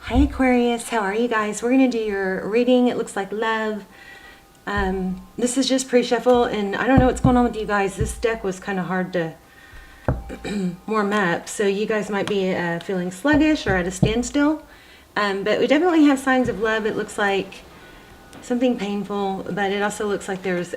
Hi Aquarius, how are you guys? We're going to do your reading. It looks like love. This is just pre-shuffle, and I don't know what's going on with you guys. This deck was kind of hard to warm up, so you guys might be feeling sluggish or at a standstill. But we definitely have signs of love. It looks like something painful, but it also looks like there's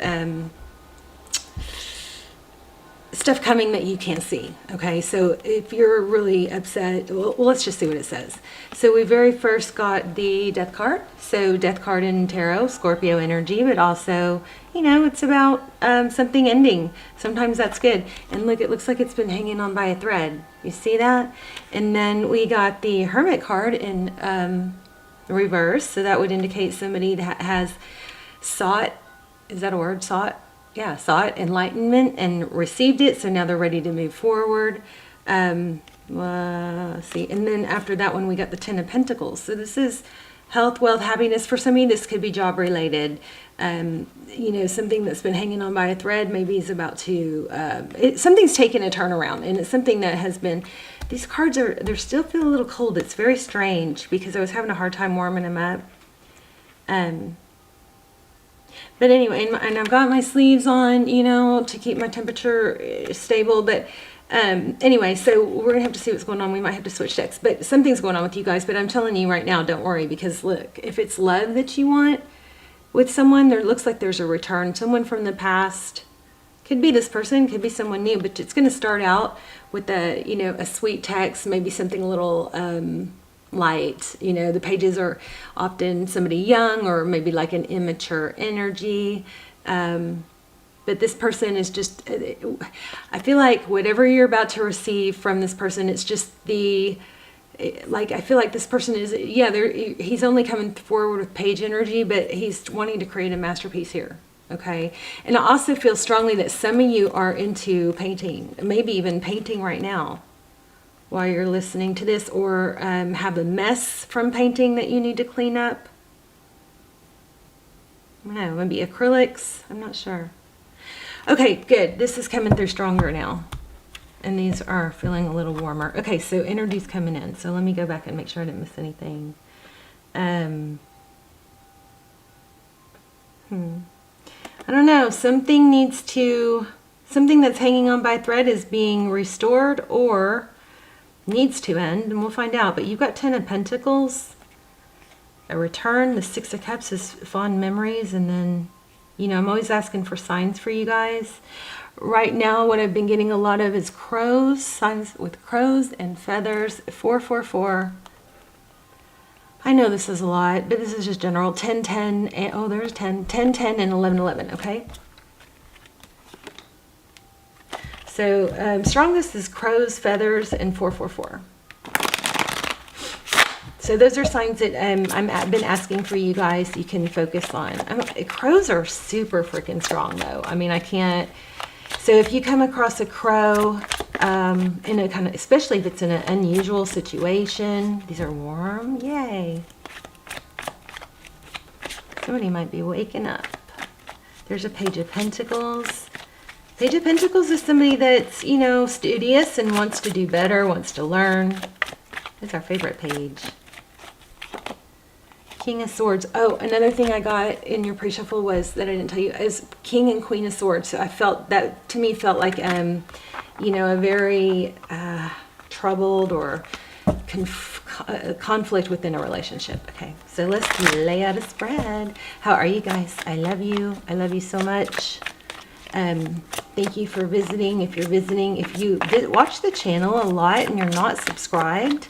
stuff coming that you can't see. Okay, so if you're really upset, well, let's just see what it says. So we very first got the death card. So death card in tarot, Scorpio energy, but also, you know, it's about something ending. Sometimes that's good. And look, it looks like it's been hanging on by a thread. You see that? And then we got the Hermit card in reverse. So that would indicate somebody that has sought, is that a word, sought? Yeah, sought enlightenment and received it, so now they're ready to move forward. See, and then after that one we got the Ten of Pentacles. So this is health, wealth, happiness. For some of you this could be job related. You know, something that's been hanging on by a thread maybe is about to, something's taken a turnaround, and it's something that has been, these cards they still feel a little cold. It's very strange because I was having a hard time warming them up. But anyway, and I've got my sleeves on, you know, to keep my temperature stable. But anyway, so we're going to have to see what's going on. We might have to switch decks. But something's going on with you guys. But I'm telling you right now, don't worry. Because look, if it's love that you want with someone, there looks like there's a return. Someone from the past. Could be this person, could be someone new. But it's going to start out with a, you know, a sweet text. Maybe something a little light. You know, the pages are often somebody young or maybe like an immature energy, but this person is just, I feel like whatever you're about to receive from this person, it's just the, like, I feel like this person is, yeah, he's only coming forward with page energy, but he's wanting to create a masterpiece here. Okay, and I also feel strongly that some of you are into painting, maybe even painting right now while you're listening to this, or have a mess from painting that you need to clean up. I don't know, maybe acrylics, I'm not sure. Okay, good, this is coming through stronger now. And these are feeling a little warmer. Okay, so energy's coming in. So let me go back and make sure I didn't miss anything. I don't know, something that's hanging on by a thread is being restored or needs to end, and we'll find out. But you've got Ten of Pentacles, a return. The Six of Cups is fond memories, and then, you know, I'm always asking for signs for you guys. Right now, what I've been getting a lot of is crows, signs with crows and feathers. 444. I know this is a lot, but this is just general. 10, 10, and, oh, there's 10, 10, 10, and 11, 11, okay? So strongest is crows, feathers, and 444. So those are signs that I've been asking for you guys. You can focus on. Crows are super freaking strong, though. I mean, I can't. So if you come across a crow in a kind of, especially if it's in an unusual situation, these are warm. Yay! Somebody might be waking up. There's a Page of Pentacles. Page of Pentacles is somebody that's, you know, studious and wants to do better, wants to learn. That's our favorite page. King of Swords. Oh, another thing I got in your pre-shuffle was, that I didn't tell you, is King and Queen of Swords. So I felt that, to me, felt like, you know, a very troubled or conflict within a relationship. Okay, so let's lay out a spread. How are you guys? I love you. I love you so much. Thank you for visiting. If you're visiting, if you watch the channel a lot and you're not subscribed,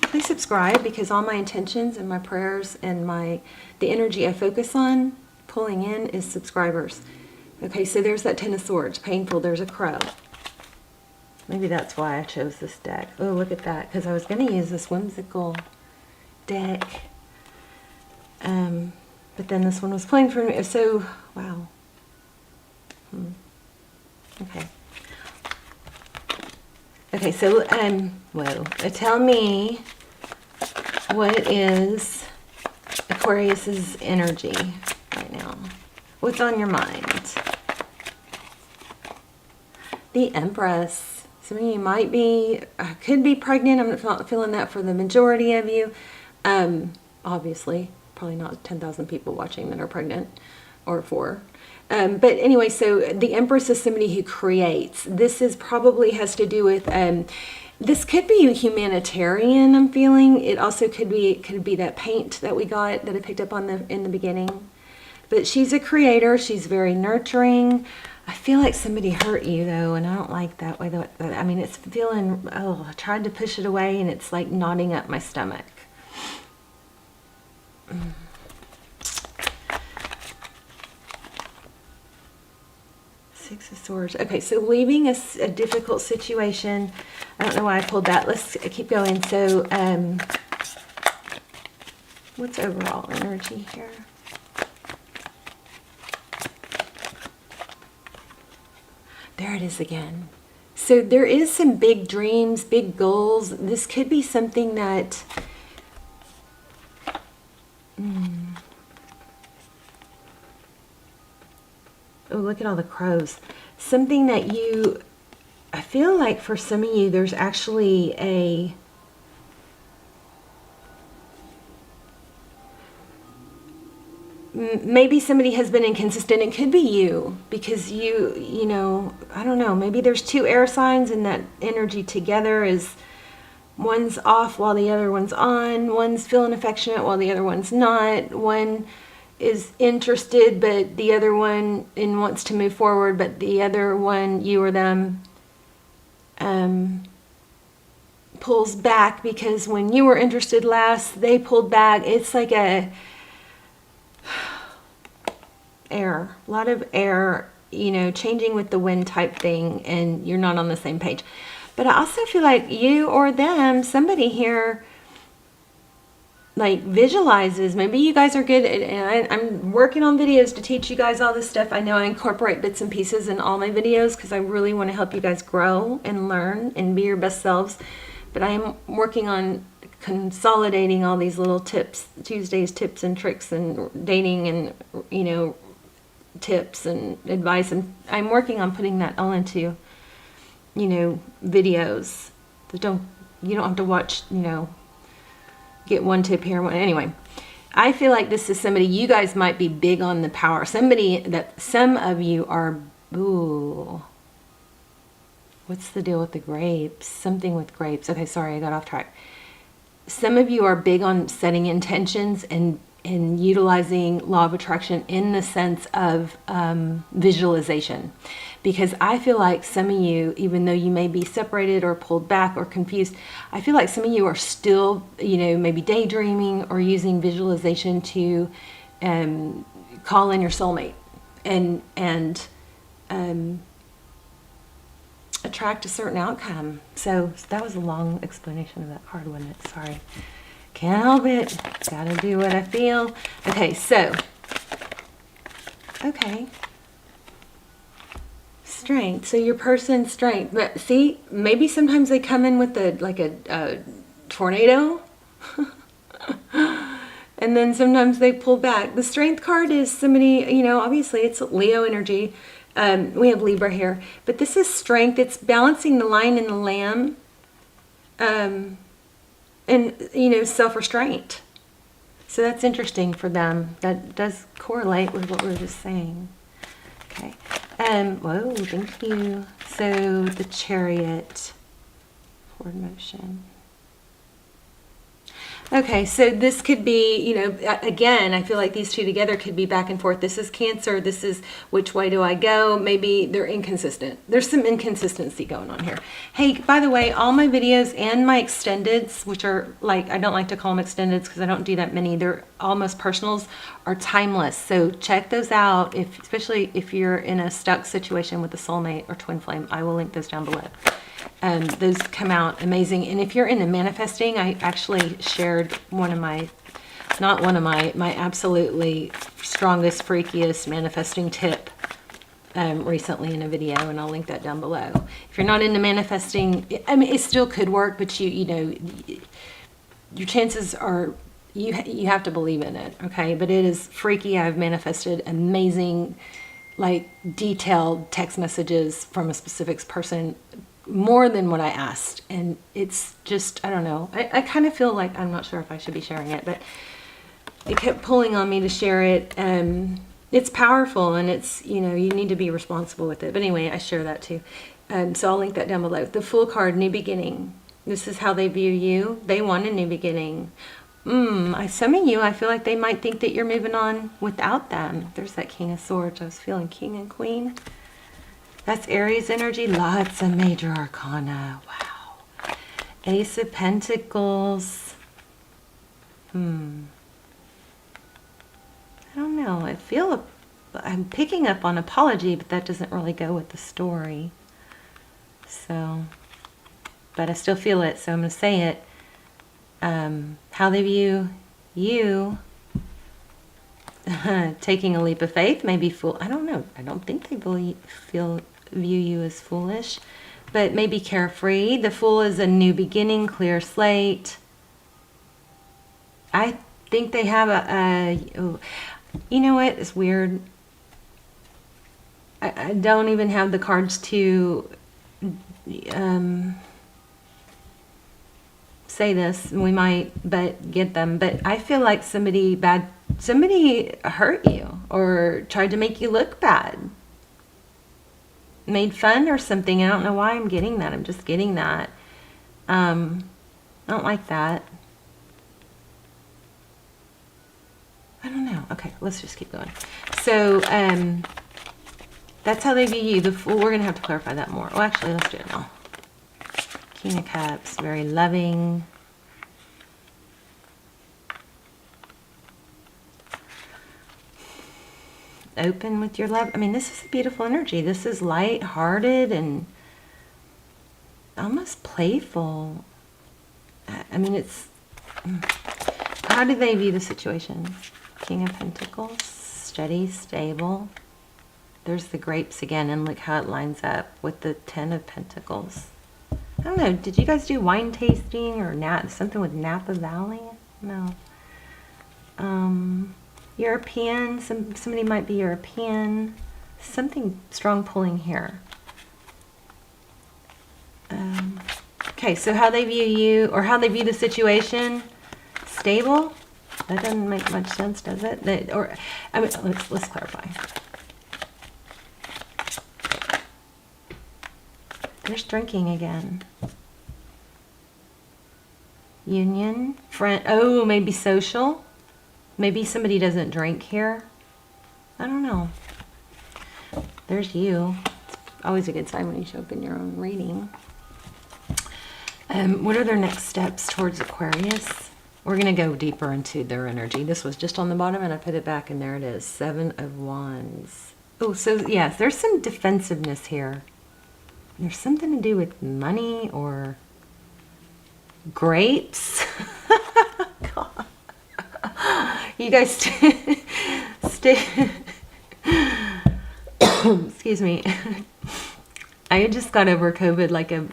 please subscribe, because all my intentions and my prayers and the energy I focus on pulling in is subscribers. Okay, so there's that Ten of Swords, painful. There's a crow. Maybe that's why I chose this deck. Oh, look at that, because I was going to use this whimsical deck. But then this one was playing for me, so, wow. Okay. Okay, so, whoa. Tell me, what is Aquarius's energy right now? What's on your mind? The Empress. Some of you might be could be pregnant. I'm not feeling that for the majority of you. Obviously, probably not 10,000 people watching that are pregnant or 4. But anyway, so the Empress is somebody who creates. This is probably has to do with, this could be humanitarian, I'm feeling. It also could be that paint that we got, that I picked up on in the beginning. But she's a creator. She's very nurturing. I feel like somebody hurt you, though, and I don't like that way. I mean, it's feeling, oh, I tried to push it away, and it's like knotting up my stomach. Six of Swords. Okay, so leaving a difficult situation. I don't know why I pulled that. Let's keep going. So, what's overall energy here? There it is again. So there is some big dreams, big goals. This could be something that... Oh, look at all the crows. Something that you... I feel like for some of you, there's actually a... Maybe somebody has been inconsistent. It could be you, because you know, I don't know, maybe there's 2 air signs and that energy together is, one's off while the other one's on, one's feeling affectionate while the other one's not, one is interested but the other one wants to move forward, but the other one, you or them, pulls back because when you were interested last, they pulled back. It's like a air, a lot of air, you know, changing with the wind type thing, and you're not on the same page. But I also feel like you or them, somebody here, like visualizes, maybe you guys are good at, and I'm working on videos to teach you guys all this stuff. I know I incorporate bits and pieces in all my videos because I really want to help you guys grow and learn and be your best selves. But I am working on consolidating all these little tips, Tuesday's tips and tricks and dating and, you know, tips and advice, and I'm working on putting that all into, you know, videos that you don't have to watch, you know, get one tip here, one anyway. I feel like this is somebody, you guys might be big on the power, somebody that some of you are, ooh, what's the deal with the grapes? Something with grapes. Okay, sorry, I got off track. Some of you are big on setting intentions and utilizing law of attraction in the sense of visualization. Because I feel like some of you, even though you may be separated or pulled back or confused, I feel like some of you are still, you know, maybe daydreaming or using visualization to call in your soulmate and attract a certain outcome. So that was a long explanation of that card, wasn't it? Sorry. Can't help it. Gotta do what I feel. Okay, so. Okay. Strength. So your person's strength. But see, maybe sometimes they come in with a tornado. And then sometimes they pull back. The strength card is somebody, you know, obviously it's Leo energy. We have Libra here. But this is strength. It's balancing the lion and the lamb. And, you know, self-restraint. So that's interesting for them. That does correlate with what we were just saying. Okay. Whoa, thank you. So the Chariot, forward motion. Okay, so this could be, you know, again, I feel like these two together could be back and forth. This is Cancer. This is which way do I go? Maybe they're inconsistent. There's some inconsistency going on here. Hey, by the way, all my videos and my extendeds, which are like, I don't like to call them extendeds because I don't do that many. They're almost personals, are timeless. So check those out, especially if you're in a stuck situation with a soulmate or twin flame. I will link those down below. Those come out amazing. And if you're into manifesting, I actually shared my absolutely strongest, freakiest manifesting tip recently in a video, and I'll link that down below. If you're not into manifesting, I mean, it still could work, but you know, your chances are you have to believe in it, okay? But it is freaky. I've manifested amazing, like, detailed text messages from a specific person more than what I asked. And it's just, I don't know. I kind of feel like, I'm not sure if I should be sharing it, but it kept pulling on me to share it. It's powerful, and it's, you know, you need to be responsible with it. But anyway, I share that too. So I'll link that down below. The Fool card, new beginning. This is how they view you. They want a new beginning. Some of you, I feel like they might think that you're moving on without them. There's that King of Swords. I was feeling King and Queen. That's Aries energy. Lots of major arcana. Wow. Ace of Pentacles. I don't know. I'm picking up on apology, but that doesn't really go with the story. So, but I still feel it, so I'm going to say it. How they view you, taking a leap of faith, maybe fool. I don't know. I don't think they view you as foolish, but maybe carefree. The Fool is a new beginning, clear slate. I think they have you know what? It's weird. I don't even have the cards to say this. We might get them, but I feel like somebody hurt you or tried to make you look bad, made fun or something. I don't know why I'm getting that. I'm just getting that. I don't like that. I don't know. Okay, let's just keep going. So that's how they view you. The Fool, we're gonna have to clarify that more. Well, actually, let's do it now. King of Cups, very loving. Open with your love. I mean, this is a beautiful energy. This is light-hearted and almost playful. I mean, it's... How do they view the situation? King of Pentacles, steady, stable. There's the grapes again, and look how it lines up with the 10 of Pentacles. I don't know, did you guys do wine tasting or something with Napa Valley? No. European, somebody might be European. Something strong pulling here. Okay, so how they view you, or how they view the situation. Stable? That doesn't make much sense, does it? I mean, let's clarify. There's drinking again. Union, friend. Oh, maybe social. Maybe somebody doesn't drink here. I don't know. There's you. It's always a good sign when you show up in your own reading. What are their next steps towards Aquarius? We're going to go deeper into their energy. This was just on the bottom, and I put it back, and there it is. 7 of Wands. Oh, so yes, there's some defensiveness here. There's something to do with money or grapes. God. You guys stay. Excuse me. I just got over COVID like a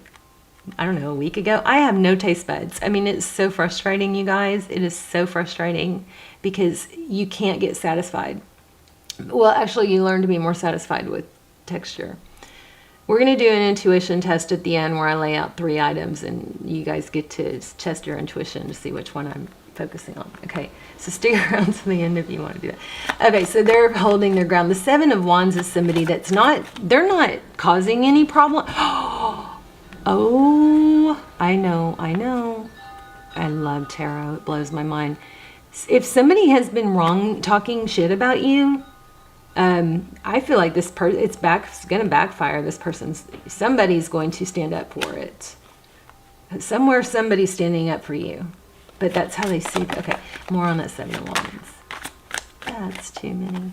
week ago. I have no taste buds. I mean, it's so frustrating, you guys. It is so frustrating because you can't get satisfied. Well, actually, you learn to be more satisfied with texture. We're going to do an intuition test at the end where I lay out 3 items and you guys get to test your intuition to see which one I'm focusing on. Okay, so stick around to the end if you want to do that. Okay, so they're holding their ground. The 7 of Wands is somebody that's they're not causing any problem. Oh, I know. I love tarot. It blows my mind. If somebody has been wrong talking shit about you, I feel like this it's going to backfire. Somebody's going to stand up for it. Somewhere somebody's standing up for you. But that's how they see it. Okay, more on that 7 of Wands. That's too many.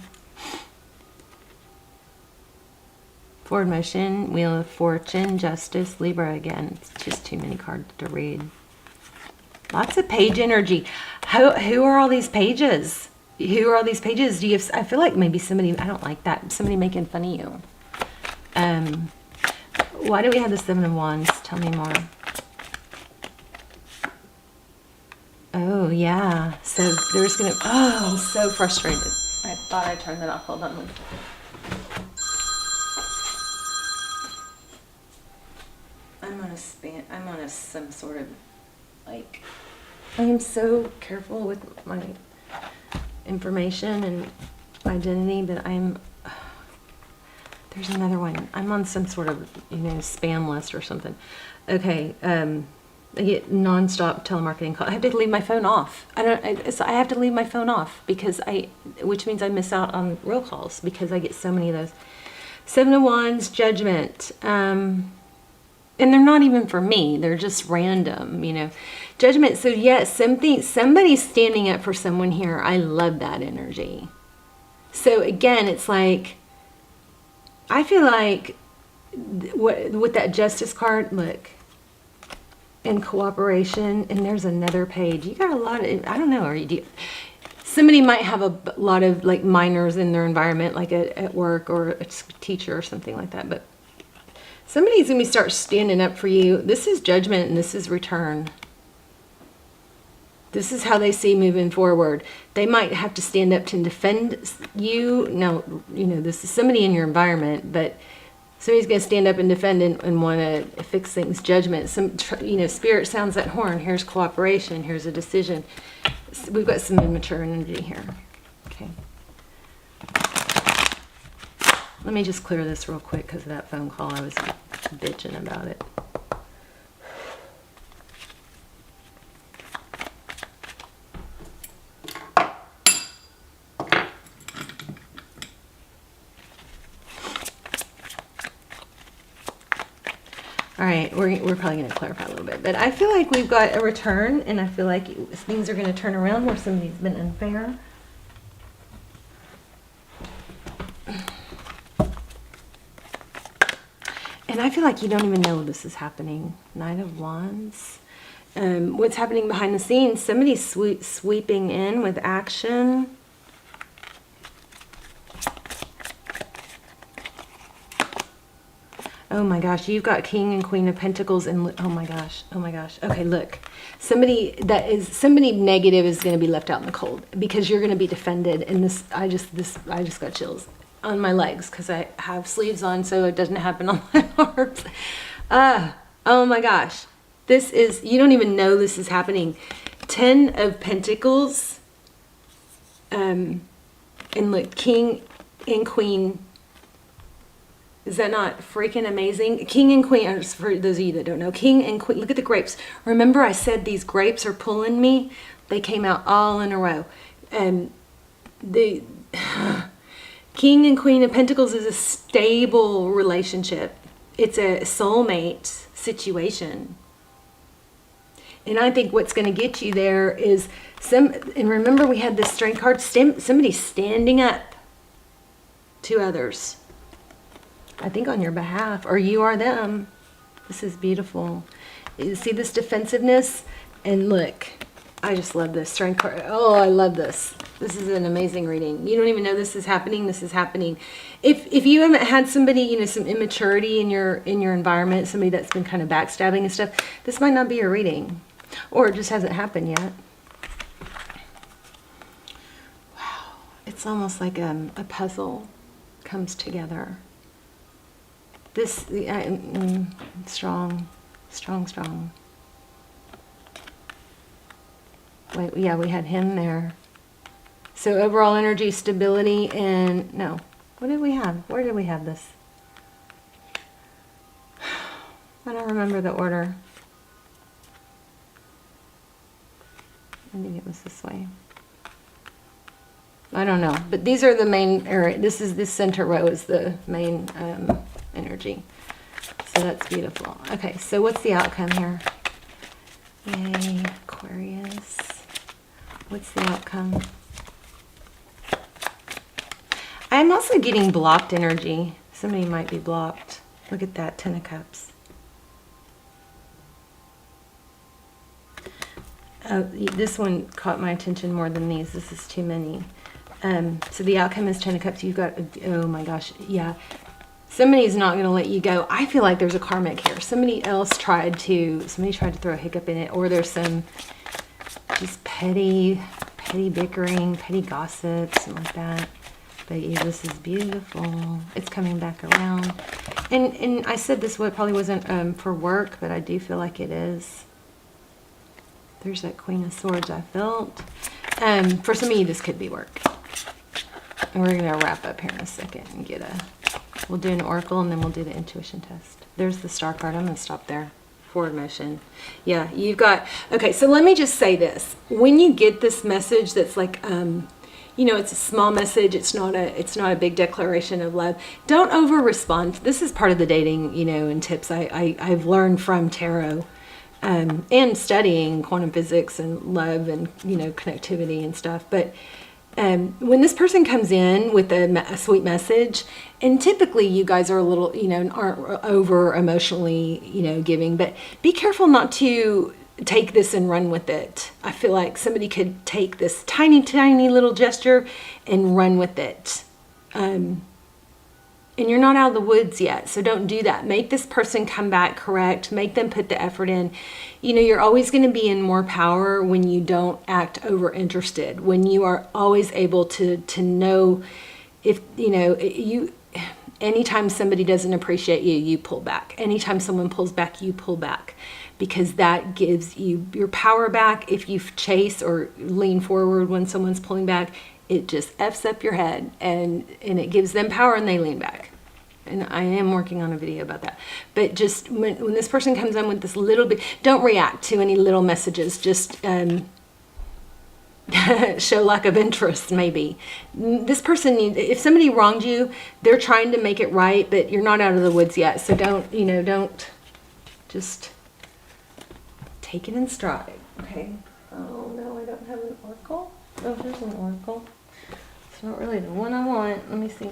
Forward motion, Wheel of Fortune, Justice, Libra again. It's just too many cards to read. Lots of page energy. Who are all these pages? Who are all these pages? I feel like maybe somebody, I don't like that, somebody making fun of you. Why do we have the 7 of Wands? Tell me more. Oh, yeah. So there's going to, I'm so frustrated. I thought I turned that off. Hold on one second. some sort of, like, I am so careful with my information and identity, but there's another one. I'm on some sort of, spam list or something. Okay, I get nonstop telemarketing calls. I have to leave my phone off. I have to leave my phone off which means I miss out on real calls because I get so many of those. Seven of Wands, Judgment. And they're not even for me. They're just random, Judgment. So yes, somebody's standing up for someone here. I love that energy. So again, it's like, I feel like with that Justice card, look, in cooperation, and there's another page. You got a lot of, I don't know, somebody might have a lot of like minors in their environment, like at work or a teacher or something like that, but somebody's going to start standing up for you. This is Judgment and this is Return. This is how they see moving forward. They might have to stand up to defend you. Now, this is somebody in your environment, but somebody's going to stand up and defend and want to fix things. Judgment. Spirit sounds that horn. Here's cooperation. Here's a decision. We've got some immature energy here. Okay. Let me just clear this real quick because of that phone call. I was bitching about it. All right, we're probably going to clarify a little bit, but I feel like we've got a return, and I feel like things are going to turn around where somebody's been unfair. And I feel like you don't even know this is happening. Knight of Wands. What's happening behind the scenes? Somebody's sweeping in with action. Oh my gosh, you've got King and Queen of Pentacles and oh my gosh. Okay, look. Somebody negative is going to be left out in the cold because you're going to be defended, and I just got chills on my legs because I have sleeves on so it doesn't happen on my arms. Oh my gosh. You don't even know this is happening. 10 of Pentacles, and look, King and Queen. Is that not freaking amazing? King and Queen, for those of you that don't know, King and Queen, look at the grapes. Remember I said these grapes are pulling me? They came out all in a row. The King and Queen of Pentacles is a stable relationship. It's a soulmate situation. And I think what's going to get you there is and remember we had this Strength card, somebody standing up to others. I think on your behalf, or you are them. This is beautiful. You see this defensiveness? And look, I just love this Strength card. Oh, I love this. This is an amazing reading. You don't even know this is happening. This is happening. If you haven't had somebody, some immaturity in your environment, somebody that's been kind of backstabbing and stuff, this might not be your reading, or it just hasn't happened yet. Wow, it's almost like a puzzle comes together. This, strong. Wait, yeah, we had him there. So overall energy, stability, and no. What did we have? Where did we have this? I don't remember the order. I think it was this way. I don't know, but these are the main area. This center row is the main energy. So that's beautiful. Okay, so what's the outcome here? Yay, Aquarius. What's the outcome? I'm also getting blocked energy. Somebody might be blocked. Look at that, 10 of Cups. This one caught my attention more than these. This is too many. So the outcome is 10 of Cups. You've got, oh my gosh, yeah. Somebody's not going to let you go. I feel like there's a karmic here. Somebody tried to throw a hiccup in it, or there's some just petty bickering, petty gossip, something like that. But yeah, this is beautiful. It's coming back around. And I said this probably wasn't for work, but I do feel like it is. There's that Queen of Swords I felt. For some of you, this could be work. And we're going to wrap up here in a second and we'll do an oracle and then we'll do the intuition test. There's the star card. I'm going to stop there. Forward motion. Yeah, you've got, okay, so let me just say this. When you get this message that's like, it's a small message. It's not a big declaration of love. Don't over respond. This is part of the dating, and tips I've learned from tarot, and studying quantum physics and love and, connectivity and stuff. But when this person comes in with a sweet message, and typically you guys are a little, aren't over emotionally, giving, but be careful not to take this and run with it. I feel like somebody could take this tiny, tiny little gesture and run with it. And you're not out of the woods yet, so don't do that. Make this person come back correct. Make them put the effort in. You're always going to be in more power when you don't act over interested. When you are always able to know if, anytime somebody doesn't appreciate you, you pull back. Anytime someone pulls back, you pull back. Because that gives you your power back. If you chase or lean forward when someone's pulling back, it just F's up your head and it gives them power and they lean back. And I am working on a video about that. But just when this person comes in with this little bit, don't react to any little messages. Just show lack of interest, maybe. This person if somebody wronged you, they're trying to make it right, but you're not out of the woods yet. So don't just take it in stride. Okay. Oh no, I don't have an oracle. Oh, there's an oracle. It's not really the one I want. Let me see.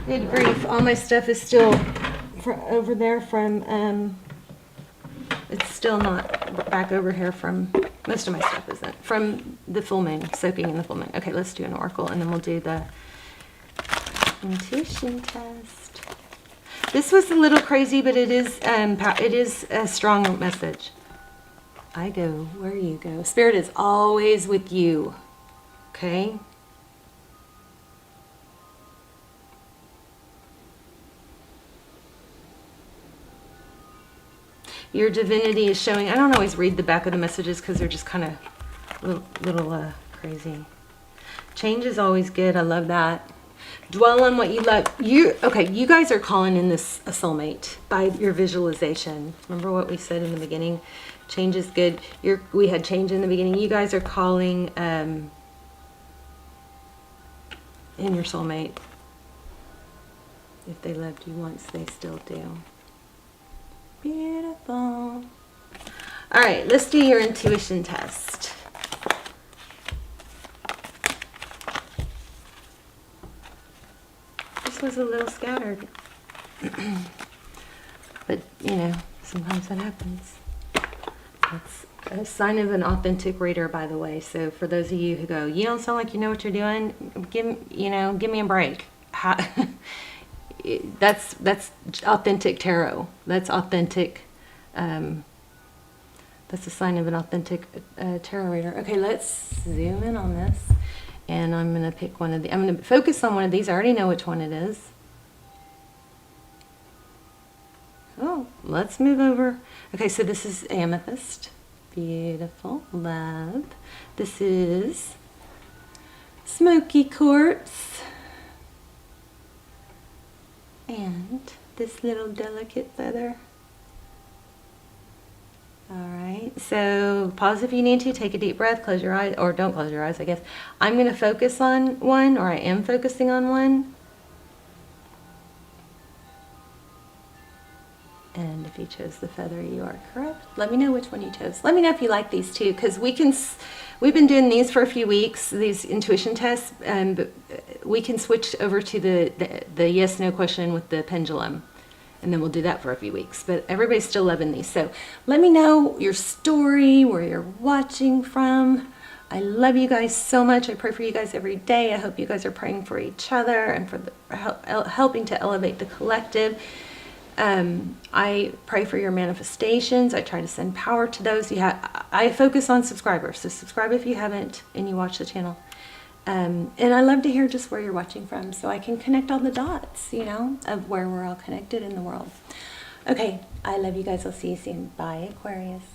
Good grief. All my stuff is still over there from, it's still not back over here from, most of my stuff isn't, from the full moon, soaking in the full moon. Okay, let's do an oracle and then we'll do the intuition test. This was a little crazy, but it is a strong message. I go where you go. Spirit is always with you. Okay? Your divinity is showing. I don't always read the back of the messages because they're just kind of little crazy. Change is always good. I love that. Dwell on what you love. Okay, you guys are calling in this a soulmate by your visualization. Remember what we said in the beginning? Change is good. We had change in the beginning. You guys are calling in your soulmate. If they loved you once, they still do. Beautiful. All right, let's do your intuition test. This was a little scattered. But, sometimes that happens. That's a sign of an authentic reader, by the way. So for those of you who go, you don't sound like you know what you're doing, give me a break. That's authentic tarot. That's authentic. That's a sign of an authentic tarot reader. Okay, let's zoom in on this. And I'm going to pick one of the, I'm going to focus on one of these. I already know which one it is. Oh, let's move over. Okay, so this is amethyst. Beautiful. Love. This is smoky quartz. And this little delicate feather. All right, so pause if you need to, take a deep breath, close your eyes, or don't close your eyes, I guess. I'm going to focus on one, or I am focusing on one. And if you chose the feather, you are correct. Let me know which one you chose. Let me know if you like these too, because we've been doing these for a few weeks, these intuition tests, but we can switch over to the yes/no question with the pendulum. And then we'll do that for a few weeks. But everybody's still loving these. So let me know your story, where you're watching from. I love you guys so much. I pray for you guys every day. I hope you guys are praying for each other and for helping to elevate the collective. I pray for your manifestations. I try to send power to those. I focus on subscribers. So subscribe if you haven't and you watch the channel. And I love to hear just where you're watching from, so I can connect all the dots, you know, of where we're all connected in the world. Okay, I love you guys. I'll see you soon. Bye, Aquarius.